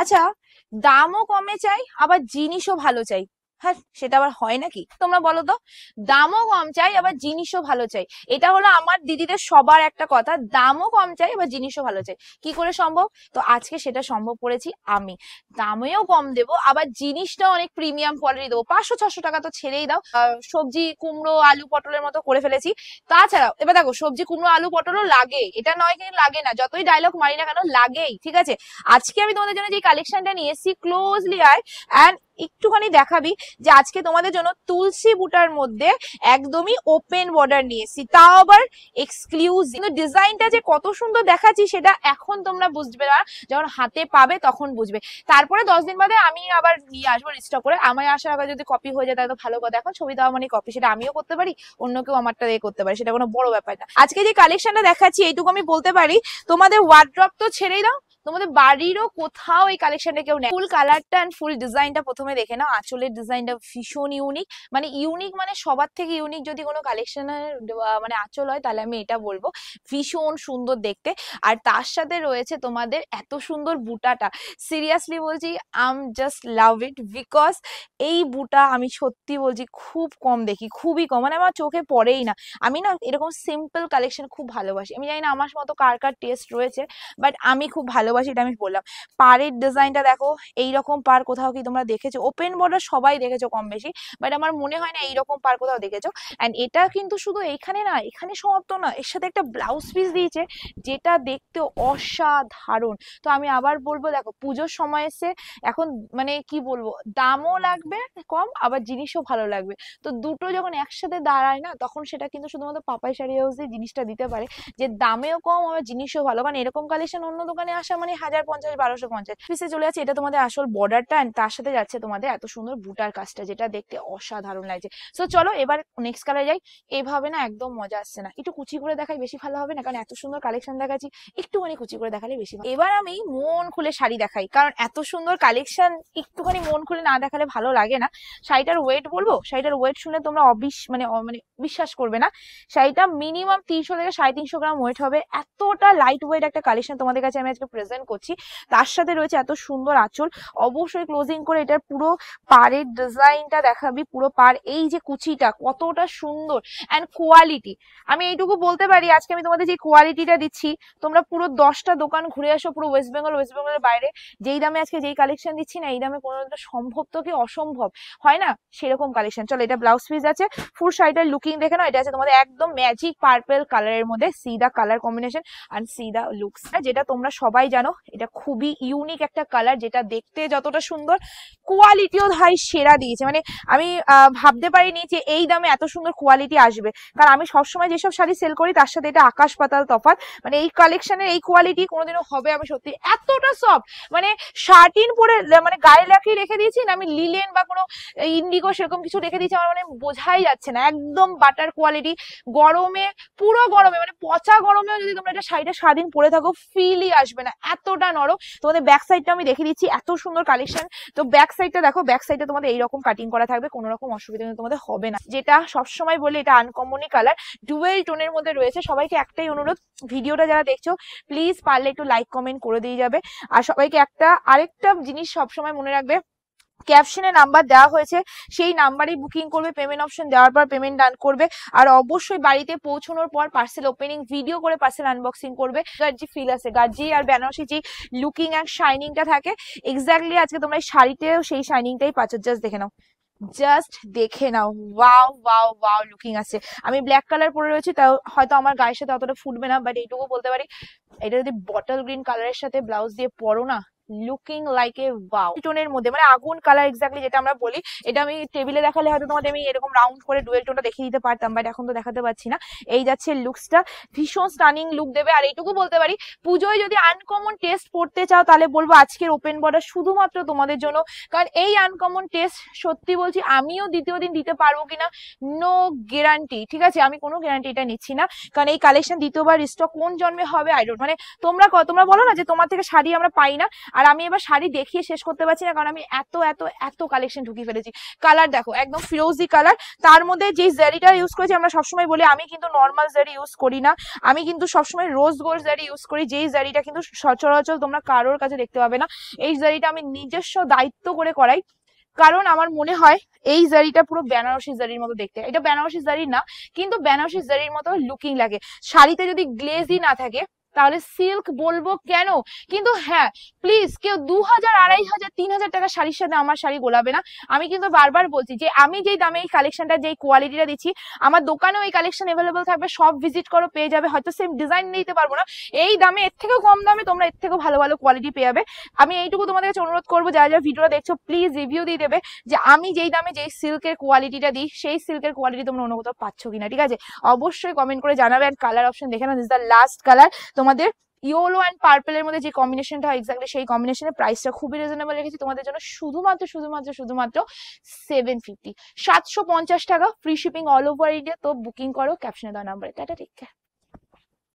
আচ্ছা, দামও কমে চাই আবার জিনিসও ভালো চাই। হ্যাঁ, সেটা আবার হয় নাকি তোমরা বলো তো? দামও কম চাই আবার জিনিসও ভালো চাই, এটা হলো আমার দিদিদের সবার একটা কথা। দামও কম চাই আবার জিনিসও ভালো চাই, কি করে সম্ভব? তো আজকে সেটা সম্ভব করেছি আমি। দামেও কম দেবো আবার জিনিসটাও অনেক প্রিমিয়াম কোয়ালিটি দেবো। 500-600 টাকা তো ছেড়েই দাও, সবজি কুমড়ো আলু পটলের মতো করে ফেলেছি। তাছাড়াও এবার দেখো, সবজি কুমড়ো আলু পটলও লাগে, এটা নয় কিন্তু লাগে না, যতই ডায়লগ মারি না কেন লাগেই, ঠিক আছে? আজকে আমি তোমাদের জন্য যে কালেকশনটা নিয়ে এসেছি, ক্লোজলি আয় অ্যান্ড একটুখানি দেখাবি যে আজকে তোমাদের জন্য তুলসী বুটার মধ্যে একদমই ওপেন বর্ডার নিয়ে এসেছি, তাও আবার এক্সক্লুসিভ। কিন্তু ডিজাইনটা যে কত সুন্দর দেখাচ্ছি সেটা এখন তোমরা বুঝবে না, যখন হাতে পাবে তখন বুঝবে। তারপরে 10 দিন বাদে আমি আবার নিয়ে আসবো রিস্টক করে। আমার আসার আগে যদি কপি হয়ে যায় তাহলে তো ভালো কথা, এখন ছবি দেওয়া মানে কপি, সেটা আমিও করতে পারি, অন্য কেউ আমারটা দিয়ে করতে পারে, সেটা কোনো বড় ব্যাপার না। আজকে যে কালেকশনটা দেখাচ্ছি এইটুকু আমি বলতে পারি, তোমাদের ওয়ার্ড্রপ তো ছেড়েই দাও, তোমাদের বাড়িরও কোথাও এই কালেকশনটা কেউ নেই। ফুল কালারটা এন্ড ফুল ডিজাইনটা প্রথমে দেখে নাও। আঁচলের ডিজাইনটা ভীষণ ইউনিক, মানে ইউনিক মানে সবার থেকে ইউনিক যদি কোনো কালেকশনের মানে আঁচল হয় তাহলে আমি এটা বলবো, ভীষণ সুন্দর দেখতে। আর তার সাথে রয়েছে তোমাদের এত সুন্দর বুটাটা, সিরিয়াসলি বলছি I just love it, because এই বুটা আমি সত্যি বলছি খুব কম দেখি, খুবই কম, মানে আমার চোখে পড়েই না। আমি না এরকম সিম্পল কালেকশন খুব ভালোবাসি, আমি জানি না আমার মতো কার কার টেস্ট রয়েছে, বাট আমি খুব ভালোবাসি, এটা আমি বললাম। পাড়ের ডিজাইনটা দেখো, এইরকম পাড় কোথাও কি তোমরা দেখেছো? ওপেন বর্ডার সবাই দেখেছো কম বেশি, বাট আমার মনে হয় না এইরকম পাড় কোথাও দেখেছো। এন্ড এটা কিন্তু শুধু এইখানে না, এখানে সমাপ্ত না, এর সাথে একটা ব্লাউজ পিস দিয়েছে যেটা দেখতে অসাধারণ। তো আমি আবার বলবো, দেখো পুজোর সময় এসে এখন, মানে কি বলবো, দামও লাগবে কম আবার জিনিসও ভালো লাগবে। তো দুটো যখন একসাথে দাঁড়ায় না, তখন সেটা কিন্তু শুধুমাত্র পাপাই শাড়ি হাউসে জিনিসটা দিতে পারে, যে দামেও কম আবার জিনিসও ভালো। কারণ এরকম কালেকশন অন্য দোকানে আসা মানে 1050-1250 পিসে চলে যাচ্ছে। এটা তোমাদের আসল বর্ডারটা, তার সাথে যাচ্ছে তোমাদের এত সুন্দর বুটার কাজটা, যেটা দেখতে অসাধারণ লাগছে। সো চলো এবার নেক্সট কালার যাই। এভাবে না একদম মজা আসছে না, একটু কুচি করে দেখাই বেশি ভালো হবে না? কারণ এত সুন্দর কালেকশন দেখাচ্ছি, একটুখানি কুচি করে দেখালে বেশি ভালো। এবার আমি মন খুলে শাড়ি দেখাই, কারণ এত সুন্দর কালেকশন একটুখানি মন খুলে না দেখালে ভালো লাগে না। শাড়িটার ওয়েট বলবো, শাড়িটার ওয়েট শুনে তোমরা মানে বিশ্বাস করবে না। শাড়িটা মিনিমাম 300 থেকে 350 গ্রাম ওয়েট হবে, এতটা লাইট ওয়েট একটা কালেকশন তোমাদের কাছে আমি আজকে প্রেজেন্ট করছি। তার সাথে রয়েছে এত সুন্দর আঁচল। অবশ্যই ক্লোজিং করে এটার পুরো পাড়ের ডিজাইনটা দেখাবি, পুরো পাড়, এই যে কুচিটা কতটা সুন্দর অ্যান্ড কোয়ালিটি। আমি এইটুকু বলতে পারি, আজকে আমি তোমাদের যে কোয়ালিটিটা দিচ্ছি, তোমরা পুরো 10টা দোকান ঘুরে আসো পুরো ওয়েস্ট বেঙ্গলের বাইরে, যেই দামে আজকে যেই কালেকশন দিচ্ছি না, এই দামে কোনো সম্ভব তো কি অসম্ভব হয় না, সেরকম কালেকশন। চলো এটা ব্লাউজ পিস আছে, ফুল শাড়িটার লুকিং দেখে নাও। এটা আছে তোমাদের একদম ম্যাজিক পার্পল কালারের মধ্যে, see the colour combination and see the looks, যেটা তোমরা সবাই জানো এটা খুবই ইউনিক একটা কালার, যেটা দেখতে যতটা সুন্দর কোয়ালিটিও ভাই সেরা দিয়েছে। মানে আমি ভাবতে পারিনি যে এই দামে এত সুন্দর কোয়ালিটি আসবে, কারণ আমি সবসময় যেসব শাড়ি সেল করি তার সাথে এটা আকাশ পাতাল তফাৎ। মানে এই কালেকশনের এই কোয়ালিটি কোনোদিনও হবে আমি সত্যি, এতটা সফট, মানে শার্টিন পরে মানে গায়ে লাগিয়ে রেখে দিয়েছি না আমি, লিলেন বা কোনো ইন্ডিগো সেরকম কিছু রেখে দিয়েছি, আমার মানে বোঝাই যাচ্ছে না, একদম বাটার কোয়ালিটি। গরমে, পুরো গরমে, মানে পচা গরমেও যদি তোমরা এটা শাড়িটা সারাদিন পরে থাকো ফিলই আসবে না, এতটা নরম। তোমাদের ব্যাক সাইডটা আমি দেখে দিচ্ছি, এত সুন্দর কালেকশন। তো ব্যাক সাইডটা দেখো, ব্যাক সাইডে তোমাদের এইরকম কাটিং করা থাকবে, কোনো রকম অসুবিধা কিন্তু তোমাদের হবে না। যেটা সবসময় বলে, এটা আনকমনই কালার, ডুয়েল টোনের মধ্যে রয়েছে। সবাইকে একটাই অনুরোধ, ভিডিওটা যারা দেখছো প্লিজ পারলে একটু লাইক কমেন্ট করে দিয়ে যাবে। আর সবাইকে আরেকটা জিনিস সবসময় মনে রাখবে, ক্যাপশনে নাম্বার দেওয়া হয়েছে, সেই নাম্বারেই বুকিং করবে, পেমেন্ট অপশন দেওয়ার পর পেমেন্ট ডান করবে। আর অবশ্যই বাড়িতে পৌঁছানোর পর পার্সেল ওপেনিং ভিডিও করে পার্সেল আনবক্সিং করবে। গার্জি ফিল আছে, গার্জি আর বেনারসি যে লুকিং অ্যান্ড শাইনিংটা থাকে, এক্স্যাক্টলি আজকে তোমরা এই শাড়িতেও সেই শাইনিংটাই পাচ্ছ। জাস্ট দেখে নাও, জাস্ট দেখে নাও, ওয়াও ওয়াও ওয়াও লুকিং আছে। আমি ব্ল্যাক কালার পরে রয়েছি, তাও হয়তো আমার গায়ের সাথে অতটা ফুটবে না, বাট এইটুকু বলতে পারি, এটা যদি বটল গ্রিন কালারের সাথে ব্লাউজ দিয়ে পরো না, লুকিং লাইক এ ওয়াও টোনের মধ্যে, মানে আগুন কালার এক্স্যাক্টলি যেটা আমরা বলি। এটা আমি টেবিলে দেখালে হয়তো তোমাদের আমি এরকম রাউন্ড করে ডুয়েল টোনটা দেখিয়ে দিতে পারতাম, বাট এখন তো দেখাতে পারছি না। এই যাচ্ছে লুকসটা, ভীষণ স্টানিং লুক দেবে। আর এইটুকু বলতে পারি, পুজোয় যদি আনকমন টেস্ট পড়তে চাও তাহলে বলবো আজকের ওপেন বর্ডার শুধুমাত্র তোমাদের জন্য। কারণ এই আনকমন টেস্ট সত্যি বলছি আমিও দ্বিতীয় দিন দিতে পারবো কিনা নো গ্যারান্টি, ঠিক আছে, আমি কোনো গ্যারান্টি এটা নিচ্ছি না, কারণ এই কালেকশন দ্বিতীয়বার স্টক কোন জন্মে হবে আই ডোন্ট, মানে তোমরা বলো না যে তোমার থেকে শাড়ি আমরা পাই না, আর আমি এবার শাড়ি দেখিয়ে শেষ করতে পারছি না, কারণ আমি এত এত এত কালেকশন ঢুকিয়ে ফেলেছি। কালার দেখো একদম ফিরোজি কালার, তার মধ্যে যে জারিটা ইউজ করেছি, আমরা সবসময় বলি আমি কিন্তু নর্মাল জারি ইউজ করি না, আমি কিন্তু সবসময় রোজ গোল্ড জারি ইউজ করি, যেই জারিটা কিন্তু সচরাচর তোমরা কারোর কাছে দেখতে পাবে না। এই জারিটা আমি নিজস্ব দায়িত্ব করে করাই, কারণ আমার মনে হয় এই জারিটা পুরো বেনারসি জারির মতো দেখতে। এটা বেনারসি জারি না, কিন্তু বেনারসি জারির মতো লুকিং লাগে। শাড়িতে যদি গ্লেজি না থাকে তাহলে সিল্ক বলবো কেন? কিন্তু হ্যাঁ, প্লিজ কেউ 2000, 2500, 3000 টাকা শাড়ির সাথে আমার শাড়ি গোলাবে না। আমি কিন্তু বারবার বলছি যে আমি যেই দামে এই কালেকশনটা, যেই কোয়ালিটিটা দিচ্ছি, আমার দোকানেও এই কালেকশন এভেলেবল থাকবে, সব ভিজিট করো পেয়ে যাবে। হয়তো সেম ডিজাইন নিতে পারবো না, এই দামে এর থেকেও কম দামে তোমরা এর থেকেও ভালো ভালো কোয়ালিটি পেয়ে যাবে। আমি এইটুকু তোমাদের কাছে অনুরোধ করবো, যারা যারা ভিডিওটা দেখছো প্লিজ রিভিউ দিয়ে দেবে যে আমি যেই দামে যেই সিল্কের কোয়ালিটিটা দিই, সেই সিল্কের কোয়ালিটি তোমরা অন্য কোথাও পাচ্ছ কিনা, ঠিক আছে? অবশ্যই কমেন্ট করে জানাবে। আর কালার অপশন দেখে নাও, this is the last colour. তোমাদের ইয়েলো অ্যান্ড পার্পেলের মধ্যে যে কম্বিনেশনটা হয় এক্স্যাক্টলি সেই কম্বিনেশনের প্রাইসটা খুবই রিজনেবল রেখেছি তোমাদের জন্য, শুধুমাত্র শুধুমাত্র শুধুমাত্র 750, 750 টাকা, free shipping all over India. তো বুকিং করো ক্যাপশনে দেওয়া নাম্বারে। Tata, take care.